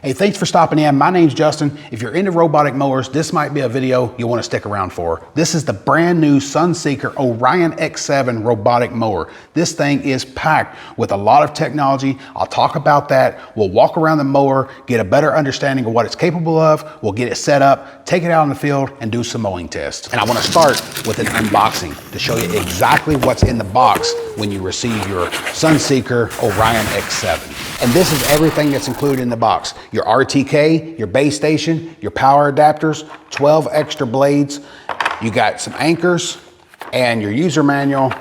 Hey, thanks for stopping in. My name's Justin. If you're into robotic mowers, this might be a video you'll want to stick around for. This is the brand new Sunseeker Orion X7 robotic mower. This thing is packed with a lot of technology. I'll talk about that. We'll walk around the mower, get a better understanding of what it's capable of. We'll get it set up, take it out in the field, and do some mowing tests. And I want to start with an unboxing to show you exactly what's in the box when you receive your Sunseeker Orion X7. And this is everything that's included in the box. Your RTK, your base station, your power adapters, 12 extra blades. You got some anchors and your user manual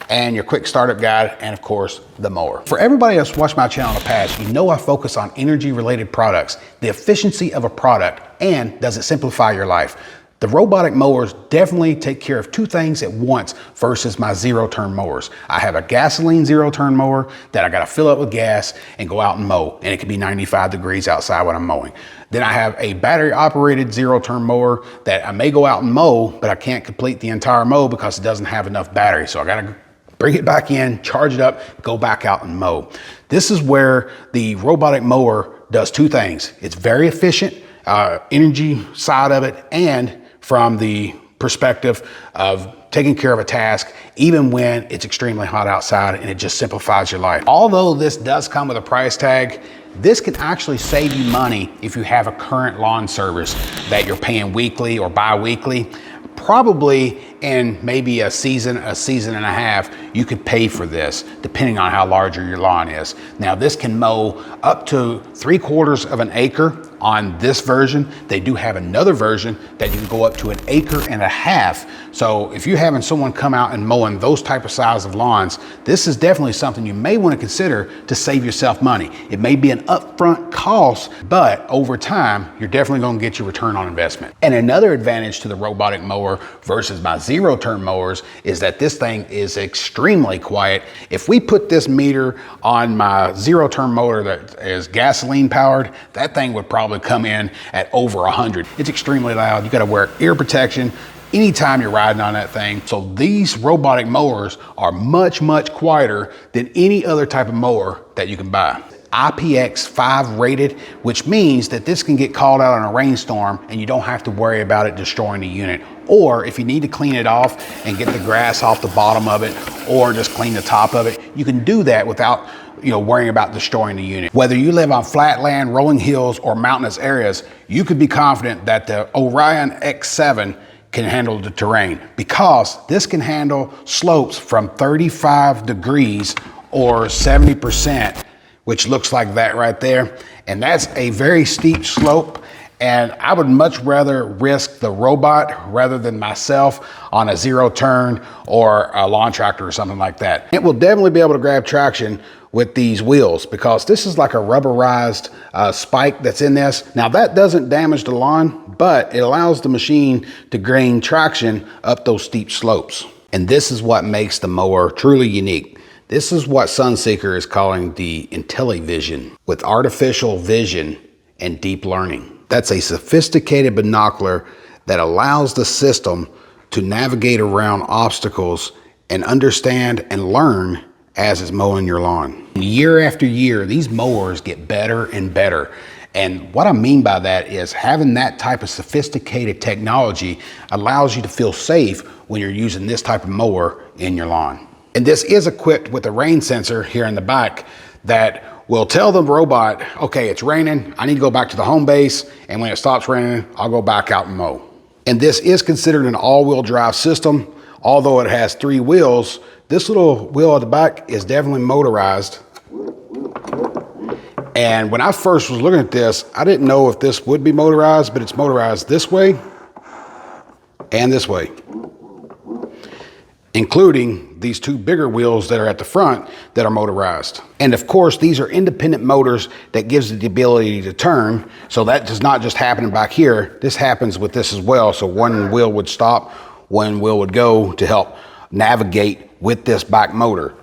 and your quick startup guide, and of course, the mower. For everybody that's watched my channel in the past, you know I focus on energy related products, the efficiency of a product, and does it simplify your life. The robotic mowers definitely take care of two things at once versus my zero-turn mowers. I have a gasoline zero-turn mower that I gotta fill up with gas and go out and mow, and it can be 95 degrees outside when I'm mowing. Then I have a battery-operated zero-turn mower that I may go out and mow, but I can't complete the entire mow because it doesn't have enough battery. So I gotta bring it back in, charge it up, go back out and mow. This is where the robotic mower does two things. It's very efficient, energy side of it, and from the perspective of taking care of a task, even when it's extremely hot outside, and it just simplifies your life. Although this does come with a price tag, this can actually save you money if you have a current lawn service that you're paying weekly or bi-weekly. Probably in maybe a season and a half, you could pay for this, depending on how large your lawn is. Now, this can mow up to 3/4 of an acre on this version. They do have another version that you can go up to 1.5 acres. So if you're having someone come out and mowing those type of size of lawns, this is definitely something you may want to consider to save yourself money. It may be an upfront cost, but over time, you're definitely going to get your return on investment. And another advantage to the robotic mower versus my zero-turn mowers is that this thing is extremely quiet. If we put this meter on my zero-turn mower that is gasoline powered, that thing would probably come in at over 100. It's extremely loud. You got to wear ear protection anytime you're riding on that thing. So these robotic mowers are much, much quieter than any other type of mower that you can buy. IPX 5 rated, which means that this can get called out on a rainstorm and you don't have to worry about it destroying the unit. Or if you need to clean it off and get the grass off the bottom of it, or just clean the top of it, you can do that without worrying about destroying the unit. Whether you live on flat land, rolling hills, or mountainous areas, you could be confident that the Orion X7 can handle the terrain, because this can handle slopes from 35 degrees or 70%, which looks like that right there. And that's a very steep slope. And I would much rather risk the robot rather than myself on a zero turn or a lawn tractor or something like that. It will definitely be able to grab traction with these wheels, because this is like a rubberized spike that's in this. Now that doesn't damage the lawn, but it allows the machine to gain traction up those steep slopes. And this is what makes the mower truly unique. This is what Sunseeker is calling the InteliVision, with artificial vision and deep learning. That's a sophisticated binocular that allows the system to navigate around obstacles and understand and learn as it's mowing your lawn. Year after year, these mowers get better and better. And what I mean by that is having that type of sophisticated technology allows you to feel safe when you're using this type of mower in your lawn. And this is equipped with a rain sensor here in the back that will tell the robot, okay, it's raining, I need to go back to the home base, and when it stops raining, I'll go back out and mow. And this is considered an all-wheel drive system. Although it has 3 wheels, this little wheel at the back is definitely motorized. And when I first was looking at this, I didn't know if this would be motorized, but it's motorized this way and this way, including these 2 bigger wheels that are at the front that are motorized. And of course, these are independent motors that gives it the ability to turn. So that does not just happen back here. This happens with this as well. So one wheel would stop, one wheel would go to help navigate with this back motor.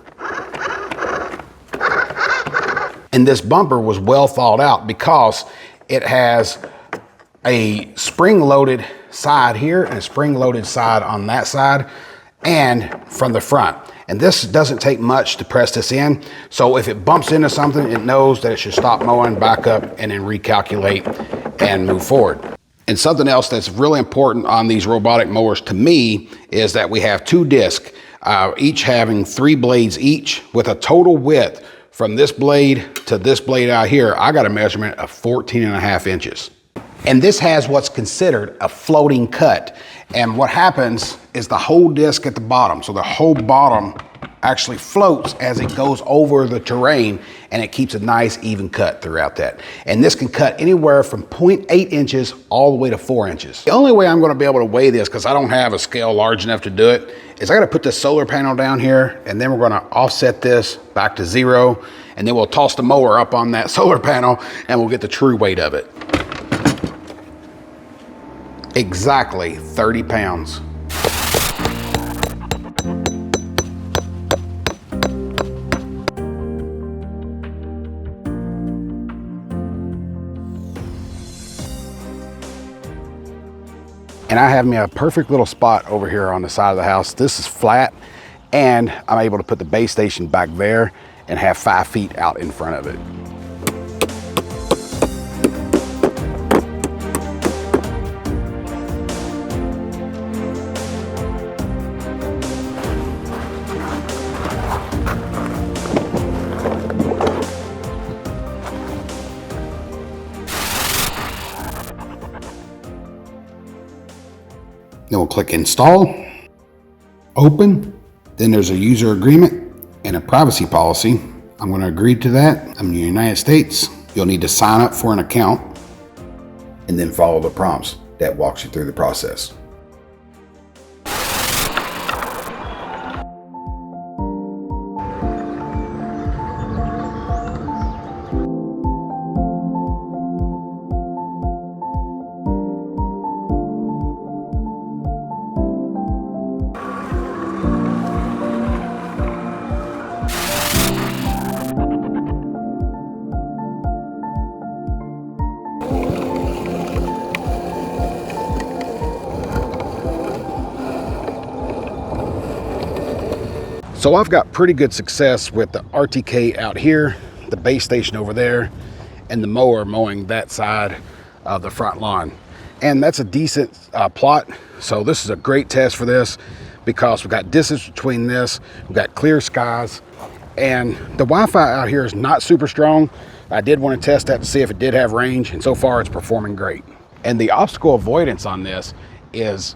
And this bumper was well thought out because it has a spring-loaded side here and a spring-loaded side on that side and from the front. And this doesn't take much to press this in. So if it bumps into something, it knows that it should stop mowing, back up, and then recalculate and move forward. And something else that's really important on these robotic mowers to me is that we have 2 discs, each having 3 blades each, with a total width from this blade to this blade out here. I got a measurement of 14.5 inches. And this has what's considered a floating cut. And what happens is the whole disc at the bottom, so the whole bottom actually floats as it goes over the terrain, and it keeps a nice even cut throughout that. And this can cut anywhere from 0.8 inches all the way to 4 inches. The only way I'm gonna be able to weigh this, because I don't have a scale large enough to do it, is I gotta put this solar panel down here, and then we're gonna offset this back to 0, and then we'll toss the mower up on that solar panel, and we'll get the true weight of it. Exactly 30 pounds. And I have me a perfect little spot over here on the side of the house. This is flat, and I'm able to put the base station back there and have 5 feet out in front of it. Then we'll click install, open, then there's a user agreement and a privacy policy. I'm going to agree to that. I'm in the United States. You'll need to sign up for an account and then follow the prompts that walks you through the process. So I've got pretty good success with the RTK out here, the base station over there, and the mower mowing that side of the front lawn. And that's a decent plot. So this is a great test for this because we've got distance between this, we've got clear skies, and the Wi-Fi out here is not super strong. I did want to test that to see if it did have range, and so far it's performing great. And the obstacle avoidance on this is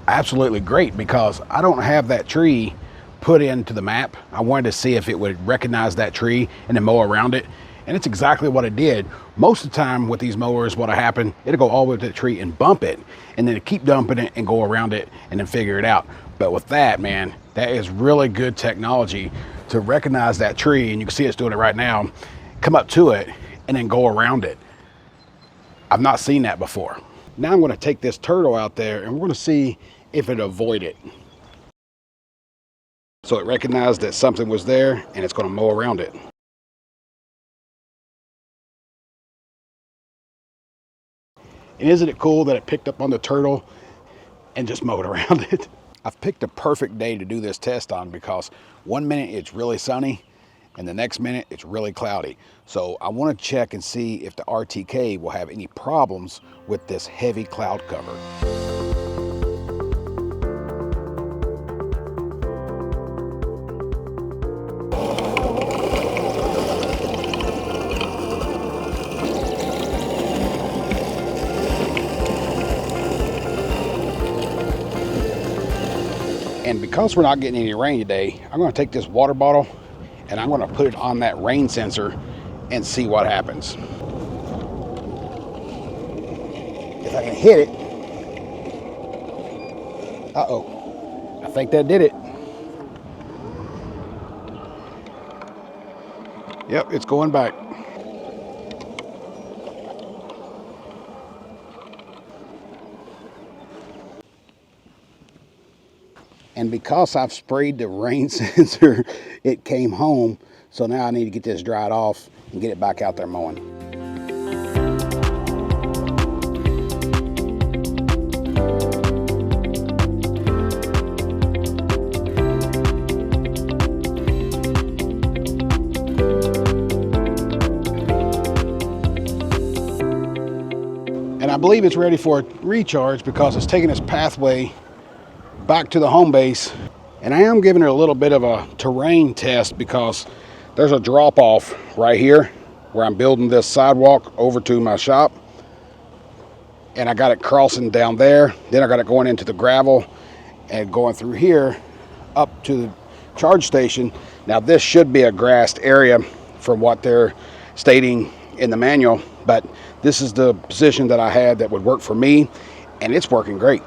absolutely great because I don't have that tree put into the map. I wanted to see if it would recognize that tree and then mow around it, and it's exactly what it did. Most of the time with these mowers, what'll happen, it'll go all the way to the tree and bump it, and then keep dumping it and go around it and then figure it out. But with that, man, that is really good technology to recognize that tree, and you can see it's doing it right now, come up to it and then go around it. I've not seen that before. Now I'm going to take this turtle out there and we're going to see if it avoid it. So it recognized that something was there and it's going to mow around it. And isn't it cool that it picked up on the turtle and just mowed around it? I've picked a perfect day to do this test on because one minute it's really sunny and the next minute it's really cloudy. So I want to check and see if the RTK will have any problems with this heavy cloud cover. And because we're not getting any rain today, I'm going to take this water bottle and I'm going to put it on that rain sensor and see what happens. If I can hit it. Uh-oh. I think that did it. Yep, it's going back. And because I've sprayed the rain sensor, it came home. So now I need to get this dried off and get it back out there mowing. And I believe it's ready for a recharge because it's taking its pathway back to the home base. And I am giving it a little bit of a terrain test because there's a drop off right here where I'm building this sidewalk over to my shop. And I got it crossing down there. Then I got it going into the gravel and going through here up to the charge station. Now this should be a grassed area from what they're stating in the manual, but this is the position that I had that would work for me, and it's working great.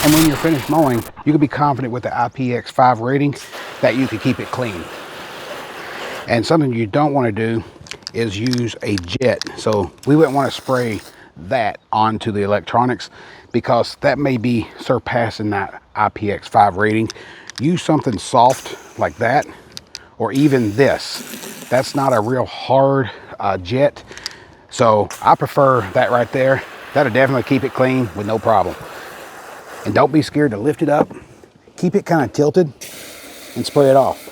And when you're finished mowing, you can be confident with the IPX rating that you can keep it clean. And something you don't want to do is use a jet. So we wouldn't want to spray that onto the electronics because that may be surpassing that IPX rating. Use something soft like that, or even this. That's not a real hard jet. So I prefer that right there. That'll definitely keep it clean with no problem. And don't be scared to lift it up. Keep it kind of tilted and spray it off.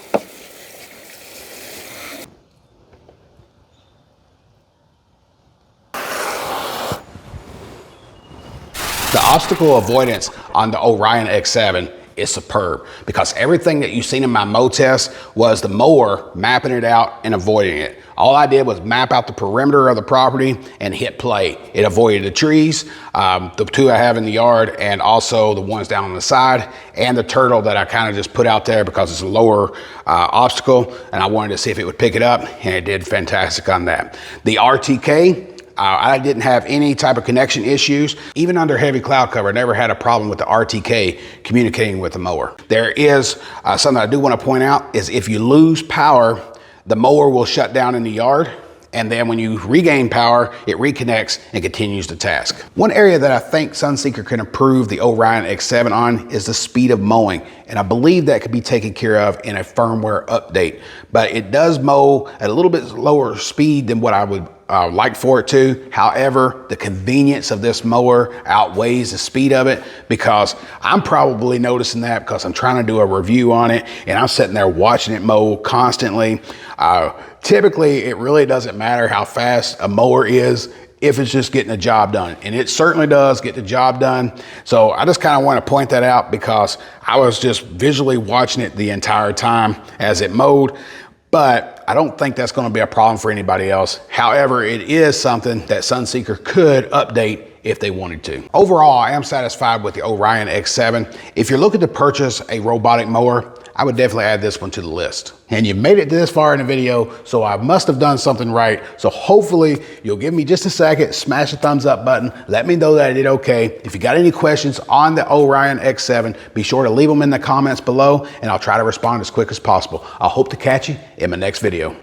The obstacle avoidance on the Orion X7 is superb because everything that you've seen in my mow test was the mower mapping it out and avoiding it. All I did was map out the perimeter of the property and hit play. It avoided the trees, the two I have in the yard, and also the ones down on the side, and the turtle that I kind of just put out there because it's a lower obstacle, and I wanted to see if it would pick it up, and it did fantastic on that. The RTK, I didn't have any type of connection issues. Even under heavy cloud cover, I never had a problem with the RTK communicating with the mower. There is something I do want to point out is if you lose power, the mower will shut down in the yard. And then when you regain power, it reconnects and continues the task. One area that I think Sunseeker can improve the Orion X7 on is the speed of mowing. And I believe that could be taken care of in a firmware update. But it does mow at a little bit lower speed than what I would like for it to. However, the convenience of this mower outweighs the speed of it because I'm probably noticing that because I'm trying to do a review on it and I'm sitting there watching it mow constantly. Typically, it really doesn't matter how fast a mower is if it's just getting the job done. And it certainly does get the job done. So I just kind of want to point that out because I was just visually watching it the entire time as it mowed. But I don't think that's going to be a problem for anybody else. However, it is something that Sunseeker could update if they wanted to. Overall, I am satisfied with the Orion X7. If you're looking to purchase a robotic mower, I would definitely add this one to the list. And you made it this far in the video, so I must have done something right. So hopefully you'll give me just a second, smash the thumbs up button, let me know that I did okay. If you got any questions on the Orion X7, be sure to leave them in the comments below and I'll try to respond as quick as possible. I hope to catch you in my next video.